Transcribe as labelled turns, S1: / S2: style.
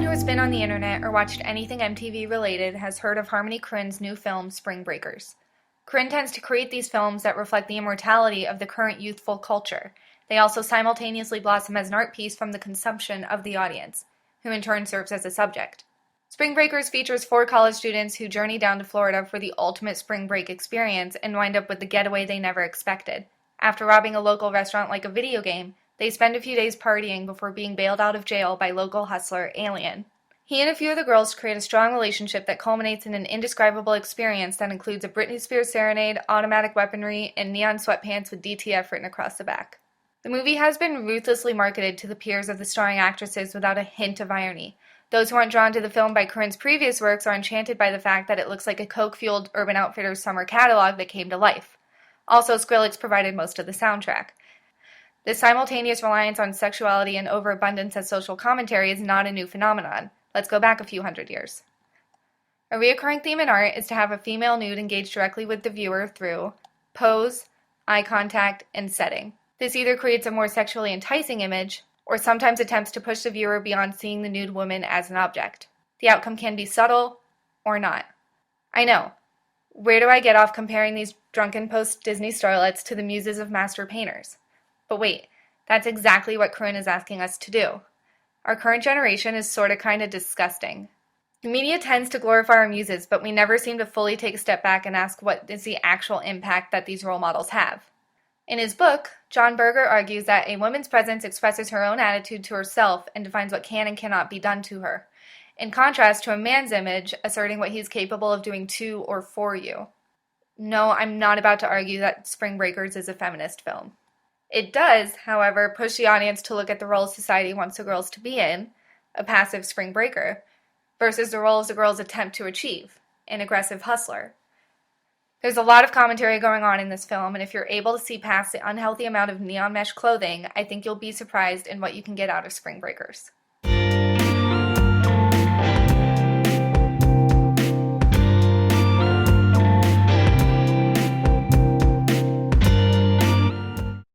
S1: Anyone who has been on the internet or watched anything MTV related has heard of Harmony Korine's new film, Spring Breakers. Korine tends to create these films that reflect the immortality of the current youthful culture. They also simultaneously blossom as an art piece from the consumption of the audience, who in turn serves as a subject. Spring Breakers features 4 college students who journey down to Florida for the ultimate spring break experience and wind up with the getaway they never expected. After robbing a local restaurant like a video game, they spend a few days partying before being bailed out of jail by local hustler Alien. He and a few of the girls create a strong relationship that culminates in an indescribable experience that includes a Britney Spears serenade, automatic weaponry, and neon sweatpants with DTF written across the back. The movie has been ruthlessly marketed to the peers of the starring actresses without a hint of irony. Those who aren't drawn to the film by Korine's previous works are enchanted by the fact that it looks like a coke-fueled Urban Outfitters summer catalog that came to life. Also, Skrillex provided most of the soundtrack. This simultaneous reliance on sexuality and overabundance as social commentary is not a new phenomenon. Let's go back a few hundred years. A recurring theme in art is to have a female nude engage directly with the viewer through pose, eye contact, and setting. This either creates a more sexually enticing image, or sometimes attempts to push the viewer beyond seeing the nude woman as an object. The outcome can be subtle or not. I know. Where do I get off comparing these drunken post-Disney starlets to the muses of master painters? But wait, that's exactly what Korine is asking us to do. Our current generation is sorta kinda disgusting. The media tends to glorify our muses, but we never seem to fully take a step back and ask what is the actual impact that these role models have. In his book, John Berger argues that a woman's presence expresses her own attitude to herself and defines what can and cannot be done to her, in contrast to a man's image asserting what he is capable of doing to or for you. No, I'm not about to argue that Spring Breakers is a feminist film. It does, however, push the audience to look at the role society wants the girls to be in, a passive spring breaker, versus the roles the girls attempt to achieve, an aggressive hustler. There's a lot of commentary going on in this film, and if you're able to see past the unhealthy amount of neon mesh clothing, I think you'll be surprised in what you can get out of Spring Breakers.